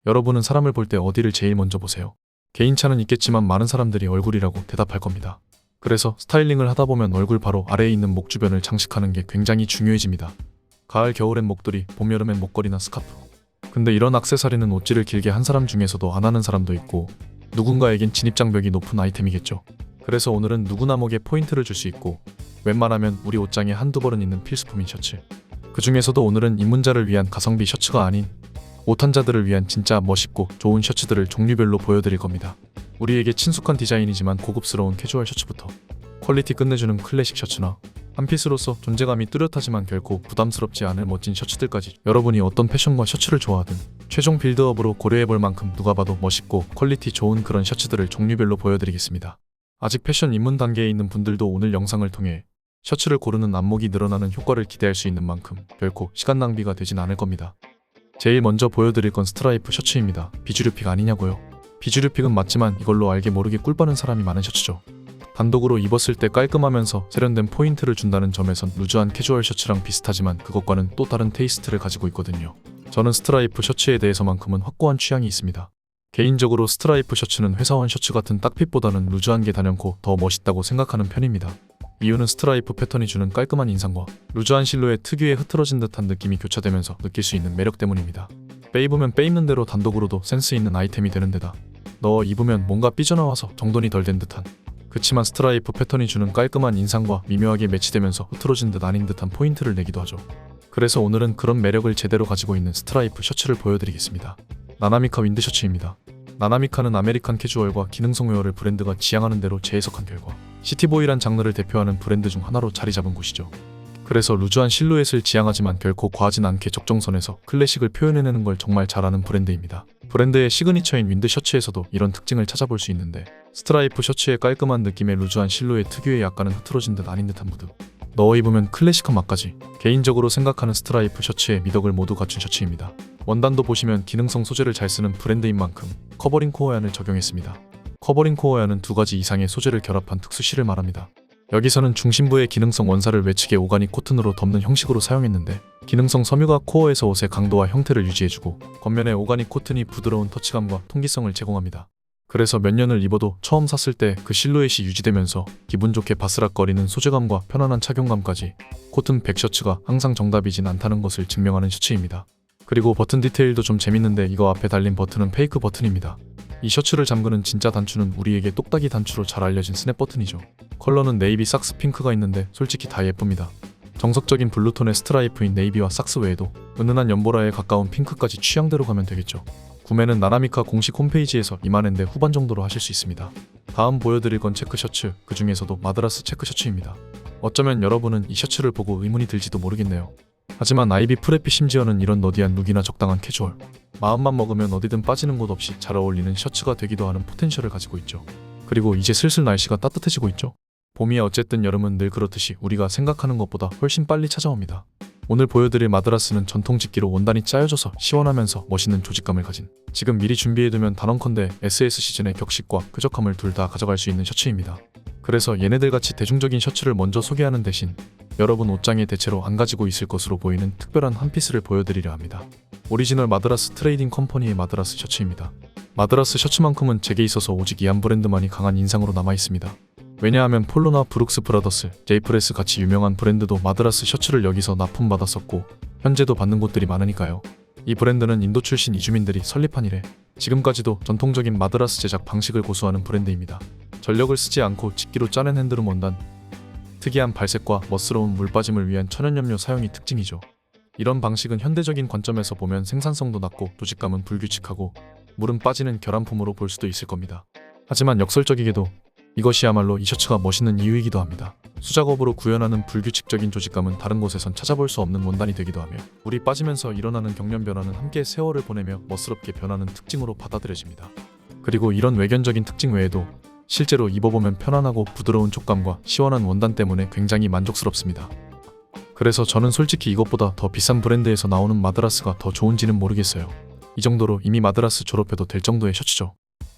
여러분은 사람을 볼 때 어디를 제일 먼저 보세요? 개인차는 있겠지만 많은 사람들이 얼굴이라고 대답할 겁니다. 그래서 스타일링을 하다 보면 얼굴 바로 아래에 있는 목 주변을 장식하는 게 굉장히 중요해집니다. 가을, 겨울엔 목도리, 봄, 여름엔 목걸이나 스카프. 근데 이런 액세서리는 옷질을 길게 한 사람 중에서도 안 하는 사람도 있고 누군가에겐 진입장벽이 높은 아이템이겠죠. 그래서 오늘은 누구나 목에 포인트를 줄 수 있고 웬만하면 우리 옷장에 한두 벌은 있는 필수품인 셔츠. 그 중에서도 오늘은 입문자를 위한 가성비 셔츠가 아닌 옷한자들을 위한 진짜 멋있고 좋은 셔츠들을 종류별로 보여드릴 겁니다. 우리에게 친숙한 디자인이지만 고급스러운 캐주얼 셔츠부터 퀄리티 끝내주는 클래식 셔츠나 한 핏으로서 존재감이 뚜렷하지만 결코 부담스럽지 않을 멋진 셔츠들까지 여러분이 어떤 패션과 셔츠를 좋아하든 최종 빌드업으로 고려해볼 만큼 누가 봐도 멋있고 퀄리티 좋은 그런 셔츠들을 종류별로 보여드리겠습니다. 아직 패션 입문 단계에 있는 분들도 오늘 영상을 통해 셔츠를 고르는 안목이 늘어나는 효과를 기대할 수 있는 만큼 결코 시간 낭비가 되진 않을 겁니다. 제일 먼저 보여드릴 건 스트라이프 셔츠입니다. 비주류픽 아니냐고요? 비주류픽은 맞지만 이걸로 알게 모르게 꿀 빠는 사람이 많은 셔츠죠. 단독으로 입었을 때 깔끔하면서 세련된 포인트를 준다는 점에선 루즈한 캐주얼 셔츠랑 비슷하지만 그것과는 또 다른 테이스트를 가지고 있거든요. 저는 스트라이프 셔츠에 대해서만큼은 확고한 취향이 있습니다. 개인적으로 스트라이프 셔츠는 회사원 셔츠 같은 딱핏보다는 루즈한 게 단연코 더 멋있다고 생각하는 편입니다. 이유는 스트라이프 패턴이 주는 깔끔한 인상과 루즈한 실루엣 특유의 흐트러진 듯한 느낌이 교차되면서 느낄 수 있는 매력 때문입니다. 빼입으면 빼입는 대로 단독으로도 센스 있는 아이템이 되는 데다 넣어 입으면 뭔가 삐져나와서 정돈이 덜 된 듯한, 그치만 스트라이프 패턴이 주는 깔끔한 인상과 미묘하게 매치되면서 흐트러진 듯 아닌 듯한 포인트를 내기도 하죠. 그래서 오늘은 그런 매력을 제대로 가지고 있는 스트라이프 셔츠를 보여드리겠습니다. 나나미카 윈드 셔츠입니다. 나나미카는 아메리칸 캐주얼과 기능성 웨어를 브랜드가 지향하는 대로 재해석한 결과 시티보이란 장르를 대표하는 브랜드 중 하나로 자리 잡은 곳이죠. 그래서 루즈한 실루엣을 지향하지만 결코 과하진 않게 적정선에서 클래식을 표현해내는 걸 정말 잘하는 브랜드입니다. 브랜드의 시그니처인 윈드 셔츠에서도 이런 특징을 찾아볼 수 있는데 스트라이프 셔츠의 깔끔한 느낌의 루즈한 실루엣 특유의 약간은 흐트러진 듯 아닌 듯한 무드, 넣어 입으면 클래식한 맛까지 개인적으로 생각하는 스트라이프 셔츠의 미덕을 모두 갖춘 셔츠입니다. 원단도 보시면 기능성 소재를 잘 쓰는 브랜드인 만큼 커버링 코어얀을 적용했습니다. 커버링 코어얀은 두 가지 이상의 소재를 결합한 특수실을 말합니다. 여기서는 중심부의 기능성 원사를 외측에 오가닉 코튼으로 덮는 형식으로 사용했는데 기능성 섬유가 코어에서 옷의 강도와 형태를 유지해주고 겉면에 오가닉 코튼이 부드러운 터치감과 통기성을 제공합니다. 그래서 몇 년을 입어도 처음 샀을 때 그 실루엣이 유지되면서 기분 좋게 바스락거리는 소재감과 편안한 착용감까지 코튼 100 셔츠가 항상 정답이진 않다는 것을 증명하는 셔츠입니다. 그리고 버튼 디테일도 좀 재밌는데 이거 앞에 달린 버튼은 페이크 버튼입니다. 이 셔츠를 잠그는 진짜 단추는 우리에게 똑딱이 단추로 잘 알려진 스냅 버튼이죠. 컬러는 네이비 삭스 핑크가 있는데 솔직히 다 예쁩니다. 정석적인 블루톤의 스트라이프인 네이비와 삭스 외에도 은은한 연보라에 가까운 핑크까지 취향대로 가면 되겠죠. 구매는 나나미카 공식 홈페이지에서 2만엔대 후반 정도로 하실 수 있습니다. 다음 보여드릴 건 체크 셔츠, 그 중에서도 마드라스 체크 셔츠입니다. 어쩌면 여러분은 이 셔츠를 보고 의문이 들지도 모르겠네요. 하지만 아이비 프레피 심지어는 이런 너디한 룩이나 적당한 캐주얼, 마음만 먹으면 어디든 빠지는 곳 없이 잘 어울리는 셔츠가 되기도 하는 포텐셜을 가지고 있죠. 그리고 이제 슬슬 날씨가 따뜻해지고 있죠. 봄이야 어쨌든 여름은 늘 그렇듯이 우리가 생각하는 것보다 훨씬 빨리 찾아옵니다. 오늘 보여드릴 마드라스는 전통 집기로 원단이 짜여져서 시원하면서 멋있는 조직감을 가진, 지금 미리 준비해두면 단언컨대 SS 시즌의 격식과 쾌적함을 둘 다 가져갈 수 있는 셔츠입니다. 그래서 얘네들같이 대중적인 셔츠를 먼저 소개하는 대신 여러분 옷장에 대체로 안 가지고 있을 것으로 보이는 특별한 한 피스를 보여드리려 합니다. 오리지널 마드라스 트레이딩 컴퍼니의 마드라스 셔츠입니다. 마드라스 셔츠만큼은 제게 있어서 오직 이 한 브랜드만이 강한 인상으로 남아있습니다. 왜냐하면 폴로나 브룩스 브라더스, 제이프레스 같이 유명한 브랜드도 마드라스 셔츠를 여기서 납품받았었고 현재도 받는 곳들이 많으니까요. 이 브랜드는 인도 출신 이주민들이 설립한 이래 지금까지도 전통적인 마드라스 제작 방식을 고수하는 브랜드입니다. 전력을 쓰지 않고 집기로 짜낸 핸드룸 원단, 특이한 발색과 멋스러운 물빠짐을 위한 천연염료 사용이 특징이죠. 이런 방식은 현대적인 관점에서 보면 생산성도 낮고 조직감은 불규칙하고 물은 빠지는 결함품으로 볼 수도 있을 겁니다. 하지만 역설적이게도 이것이야말로 이 셔츠가 멋있는 이유이기도 합니다. 수작업으로 구현하는 불규칙적인 조직감은 다른 곳에선 찾아볼 수 없는 원단이 되기도 하며 물이 빠지면서 일어나는 경련 변화는 함께 세월을 보내며 멋스럽게 변하는 특징으로 받아들여집니다. 그리고 이런 외견적인 특징 외에도 실제로 입어보면 편안하고 부드러운 촉감과 시원한 원단 때문에 굉장히 만족스럽습니다. 그래서 저는 솔직히 이것보다 더 비싼 브랜드에서 나오는 마드라스가 더 좋은지는 모르겠어요. 이 정도로 이미 마드라스 졸업해도 될 정도의 셔츠죠.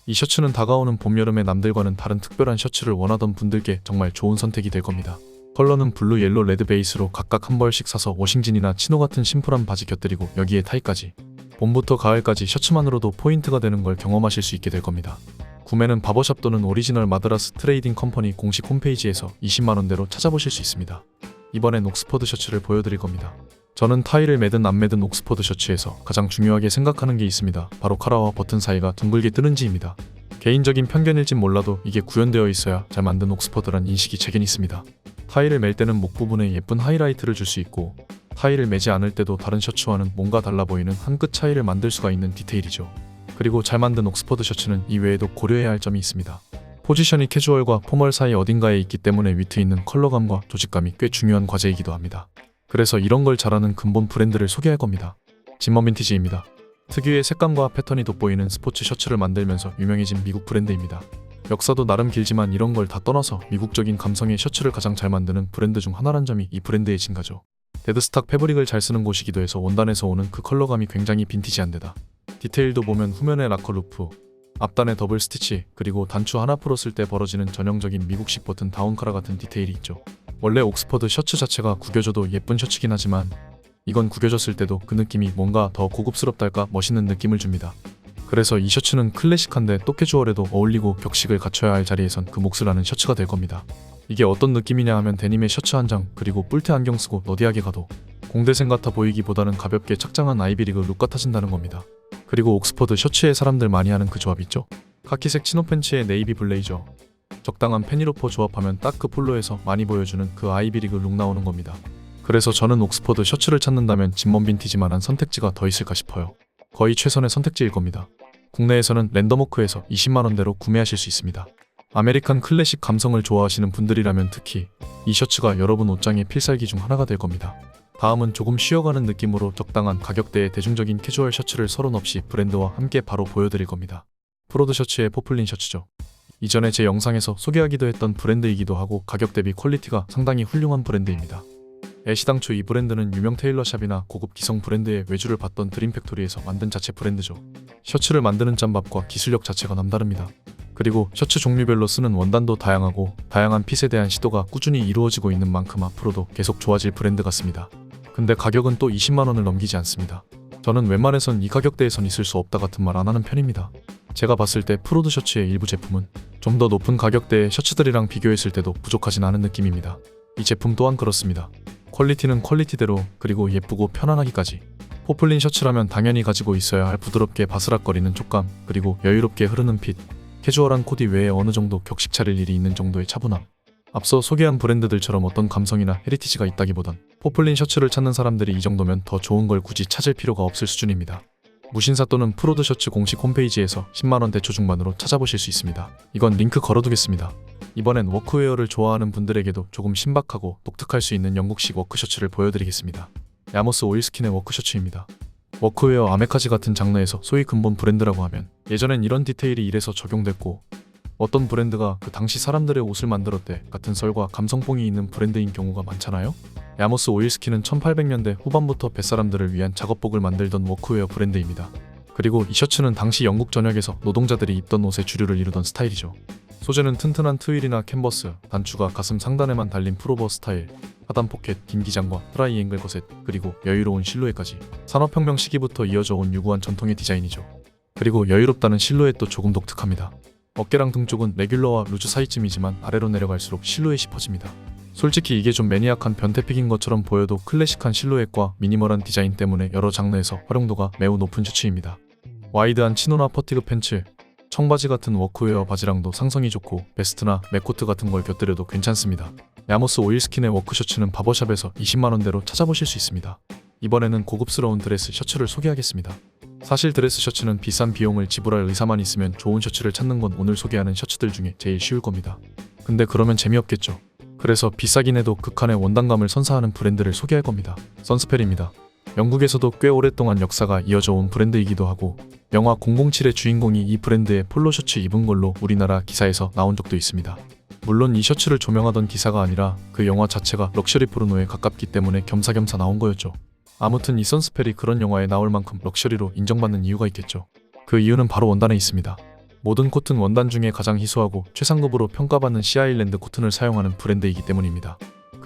이 셔츠는 다가오는 봄, 여름에 남들과는 다른 특별한 셔츠를 원하던 분들께 정말 좋은 선택이 될 겁니다. 컬러는 블루, 옐로, 레드 베이스로 각각 한 벌씩 사서 워싱진이나 치노 같은 심플한 바지 곁들이고 여기에 타이까지 봄부터 가을까지 셔츠만으로도 포인트가 되는 걸 경험하실 수 있게 될 겁니다. 구매는 바버샵 또는 오리지널 마드라스 트레이딩 컴퍼니 공식 홈페이지에서 20만원대로 찾아보실 수 있습니다. 이번엔 옥스퍼드 셔츠를 보여드릴 겁니다. 저는 타이를 매든 안 매든 옥스퍼드 셔츠에서 가장 중요하게 생각하는 게 있습니다. 바로 카라와 버튼 사이가 둥글게 뜨는지입니다. 개인적인 편견일진 몰라도 이게 구현되어 있어야 잘 만든 옥스퍼드란 인식이 제겐 있습니다. 타이를 멜 때는 목 부분에 예쁜 하이라이트를 줄 수 있고 타이를 매지 않을 때도 다른 셔츠와는 뭔가 달라 보이는 한 끗 차이를 만들 수가 있는 디테일이죠. 그리고 잘 만든 옥스퍼드 셔츠는 이외에도 고려해야 할 점이 있습니다. 포지션이 캐주얼과 포멀 사이 어딘가에 있기 때문에 위트 있는 컬러감과 조직감이 꽤 중요한 과제이기도 합니다. 그래서 이런 걸 잘하는 근본 브랜드를 소개할 겁니다. 짐머 빈티지입니다. 특유의 색감과 패턴이 돋보이는 스포츠 셔츠를 만들면서 유명해진 미국 브랜드입니다. 역사도 나름 길지만 이런 걸 다 떠나서 미국적인 감성의 셔츠를 가장 잘 만드는 브랜드 중 하나란 점이 이 브랜드의 진가죠. 데드스탁 패브릭을 잘 쓰는 곳이기도 해서 원단에서 오는 그 컬러감이 굉장히 빈티지한 데다 디테일도 보면 후면에 락커 루프, 앞단에 더블 스티치, 그리고 단추 하나 풀었을 때 벌어지는 전형적인 미국식 버튼 다운카라 같은 디테일이 있죠. 원래 옥스퍼드 셔츠 자체가 구겨져도 예쁜 셔츠긴 하지만 이건 구겨졌을 때도 그 느낌이 뭔가 더 고급스럽달까 멋있는 느낌을 줍니다. 그래서 이 셔츠는 클래식한데 또 캐주얼에도 어울리고 격식을 갖춰야 할 자리에선 그 몫을 하는 셔츠가 될 겁니다. 이게 어떤 느낌이냐 하면 데님의 셔츠 한 장, 그리고 뿔테 안경 쓰고 너디하게 가도 공대생 같아 보이기보다는 가볍게 착장한 아이비리그 룩 같아진다는 겁니다. 그리고 옥스퍼드 셔츠에 사람들 많이 하는 그 조합 있죠? 카키색 치노 팬츠에 네이비 블레이저, 적당한 페니로퍼 조합하면 딱 그 폴로에서 많이 보여주는 그 아이비리그 룩 나오는 겁니다. 그래서 저는 옥스퍼드 셔츠를 찾는다면 짐먼 빈티지만한 선택지가 더 있을까 싶어요. 거의 최선의 선택지일 겁니다. 국내에서는 랜덤워크에서 20만원대로 구매하실 수 있습니다. 아메리칸 클래식 감성을 좋아하시는 분들이라면 특히 이 셔츠가 여러분 옷장의 필살기 중 하나가 될 겁니다. 다음은 조금 쉬어가는 느낌으로 적당한 가격대의 대중적인 캐주얼 셔츠를 서론 없이 브랜드와 함께 바로 보여드릴 겁니다. 프로드 셔츠의 포플린 셔츠죠. 이전에 제 영상에서 소개하기도 했던 브랜드이기도 하고 가격 대비 퀄리티가 상당히 훌륭한 브랜드입니다. 애시당초 이 브랜드는 유명 테일러샵이나 고급 기성 브랜드의 외주를 받던 드림팩토리에서 만든 자체 브랜드죠. 셔츠를 만드는 짬밥과 기술력 자체가 남다릅니다. 그리고 셔츠 종류별로 쓰는 원단도 다양하고 다양한 핏에 대한 시도가 꾸준히 이루어지고 있는 만큼 앞으로도 계속 좋아질 브랜드 같습니다. 근데 가격은 또 20만원을 넘기지 않습니다. 저는 웬만해선 이 가격대에선 있을 수 없다 같은 말 안 하는 편입니다. 제가 봤을 때 프로드 셔츠의 일부 제품은 좀 더 높은 가격대의 셔츠들이랑 비교했을 때도 부족하진 않은 느낌입니다. 이 제품 또한 그렇습니다. 퀄리티는 퀄리티대로, 그리고 예쁘고 편안하기까지. 포플린 셔츠라면 당연히 가지고 있어야 할 부드럽게 바스락거리는 촉감, 그리고 여유롭게 흐르는 핏, 캐주얼한 코디 외에 어느 정도 격식 차릴 일이 있는 정도의 차분함. 앞서 소개한 브랜드들처럼 어떤 감성이나 헤리티지가 있다기보단 포플린 셔츠를 찾는 사람들이 이 정도면 더 좋은 걸 굳이 찾을 필요가 없을 수준입니다. 무신사 또는 프로드 셔츠 공식 홈페이지에서 10만원대 초중반으로 찾아보실 수 있습니다. 이건 링크 걸어두겠습니다. 이번엔 워크웨어를 좋아하는 분들에게도 조금 신박하고 독특할 수 있는 영국식 워크셔츠를 보여드리겠습니다. 야모스 오일스킨의 워크셔츠입니다. 워크웨어 아메카지 같은 장르에서 소위 근본 브랜드라고 하면 예전엔 이런 디테일이 이래서 적용됐고 어떤 브랜드가 그 당시 사람들의 옷을 만들었대 같은 썰과 감성뽕이 있는 브랜드인 경우가 많잖아요. 야모스 오일스킨은 1800년대 후반부터 뱃사람들을 위한 작업복을 만들던 워크웨어 브랜드입니다. 그리고 이 셔츠는 당시 영국 전역에서 노동자들이 입던 옷의 주류를 이루던 스타일이죠. 소재는 튼튼한 트윌이나 캔버스, 단추가 가슴 상단에만 달린 풀오버 스타일, 하단 포켓, 긴 기장과 트라이앵글 거셋, 그리고 여유로운 실루엣까지 산업혁명 시기부터 이어져 온 유구한 전통의 디자인이죠. 그리고 여유롭다는 실루엣도 조금 독특합니다. 어깨랑 등 쪽은 레귤러와 루즈 사이쯤이지만 아래로 내려갈수록 실루엣이 퍼집니다. 솔직히 이게 좀 매니악한 변태픽인 것처럼 보여도 클래식한 실루엣과 미니멀한 디자인 때문에 여러 장르에서 활용도가 매우 높은 셔츠입니다. 와이드한 치노나 퍼티그 팬츠, 청바지 같은 워크웨어 바지랑도 상성이 좋고 베스트나 맥코트 같은 걸 곁들여도 괜찮습니다. 야모스 오일스킨의 워크셔츠는 바버샵에서 20만원대로 찾아보실 수 있습니다. 이번에는 고급스러운 드레스 셔츠를 소개하겠습니다. 사실 드레스 셔츠는 비싼 비용을 지불할 의사만 있으면 좋은 셔츠를 찾는 건 오늘 소개하는 셔츠들 중에 제일 쉬울 겁니다. 근데 그러면 재미없겠죠. 그래서 비싸긴 해도 극한의 원단감을 선사하는 브랜드를 소개할 겁니다. 선스펠입니다. 영국에서도 꽤 오랫동안 역사가 이어져 온 브랜드이기도 하고 영화 007의 주인공이 이 브랜드의 폴로 셔츠 입은 걸로 우리나라 기사에서 나온 적도 있습니다. 물론 이 셔츠를 조명하던 기사가 아니라 그 영화 자체가 럭셔리 포르노에 가깝기 때문에 겸사겸사 나온 거였죠. 아무튼 이 선스펠이 그런 영화에 나올 만큼 럭셔리로 인정받는 이유가 있겠죠. 그 이유는 바로 원단에 있습니다. 모든 코튼 원단 중에 가장 희소하고 최상급으로 평가받는 시아일랜드 코튼을 사용하는 브랜드이기 때문입니다.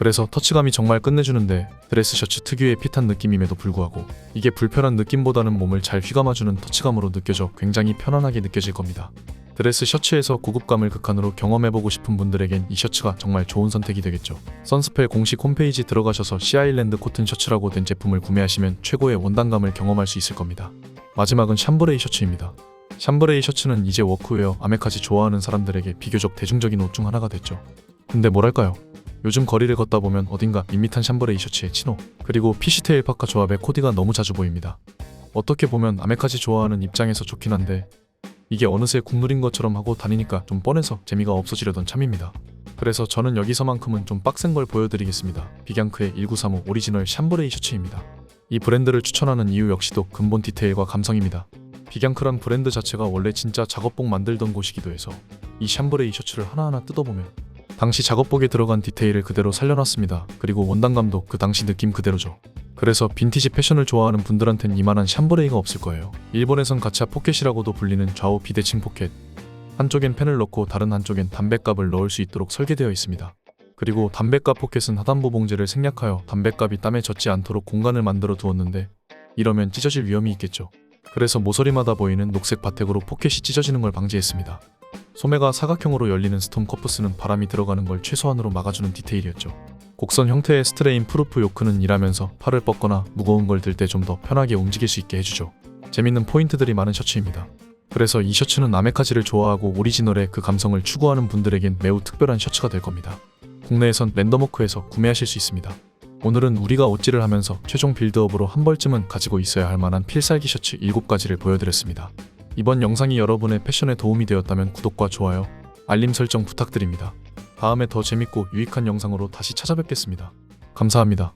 그래서 터치감이 정말 끝내주는데 드레스 셔츠 특유의 핏한 느낌임에도 불구하고 이게 불편한 느낌보다는 몸을 잘 휘감아주는 터치감으로 느껴져 굉장히 편안하게 느껴질 겁니다. 드레스 셔츠에서 고급감을 극한으로 경험해보고 싶은 분들에겐 이 셔츠가 정말 좋은 선택이 되겠죠. 선스펠 공식 홈페이지 들어가셔서 시아일랜드 코튼 셔츠라고 된 제품을 구매하시면 최고의 원단감을 경험할 수 있을 겁니다. 마지막은 샴브레이 셔츠입니다. 샴브레이 셔츠는 이제 워크웨어, 아메카지 좋아하는 사람들에게 비교적 대중적인 옷 중 하나가 됐죠. 근데 뭐랄까요? 요즘 거리를 걷다 보면 어딘가 밋밋한 샴브레이 셔츠에 치노, 그리고 피시테일 파카 조합의 코디가 너무 자주 보입니다. 어떻게 보면 아메카지 좋아하는 입장에서 좋긴 한데 이게 어느새 국룰인 것처럼 하고 다니니까 좀 뻔해서 재미가 없어지려던 참입니다. 그래서 저는 여기서만큼은 좀 빡센 걸 보여드리겠습니다. 비경크의 1935 오리지널 샴브레이 셔츠입니다. 이 브랜드를 추천하는 이유 역시도 근본 디테일과 감성입니다. 비경크란 브랜드 자체가 원래 진짜 작업복 만들던 곳이기도 해서 이 샴브레이 셔츠를 하나하나 뜯어보면 당시 작업복에 들어간 디테일을 그대로 살려놨습니다. 그리고 원단감도 그 당시 느낌 그대로죠. 그래서 빈티지 패션을 좋아하는 분들한텐 이만한 샴브레이가 없을 거예요. 일본에선 가차 포켓이라고도 불리는 좌우 비대칭 포켓, 한쪽엔 펜을 넣고 다른 한쪽엔 담뱃갑을 넣을 수 있도록 설계되어 있습니다. 그리고 담뱃갑 포켓은 하단부 봉제를 생략하여 담뱃갑이 땀에 젖지 않도록 공간을 만들어 두었는데 이러면 찢어질 위험이 있겠죠. 그래서 모서리마다 보이는 녹색 바텍으로 포켓이 찢어지는 걸 방지했습니다. 소매가 사각형으로 열리는 스톰 커프스는 바람이 들어가는 걸 최소한으로 막아주는 디테일이었죠. 곡선 형태의 스트레인 프루프 요크는 일하면서 팔을 뻗거나 무거운 걸 들 때 좀 더 편하게 움직일 수 있게 해주죠. 재밌는 포인트들이 많은 셔츠입니다. 그래서 이 셔츠는 아메카지를 좋아하고 오리지널의 그 감성을 추구하는 분들에겐 매우 특별한 셔츠가 될 겁니다. 국내에선 랜덤워크에서 구매하실 수 있습니다. 오늘은 우리가 옷질을 하면서 최종 빌드업으로 한 벌쯤은 가지고 있어야 할 만한 필살기 셔츠 7가지를 보여드렸습니다. 이번 영상이 여러분의 패션에 도움이 되었다면 구독과 좋아요, 알림 설정 부탁드립니다. 다음에 더 재밌고 유익한 영상으로 다시 찾아뵙겠습니다. 감사합니다.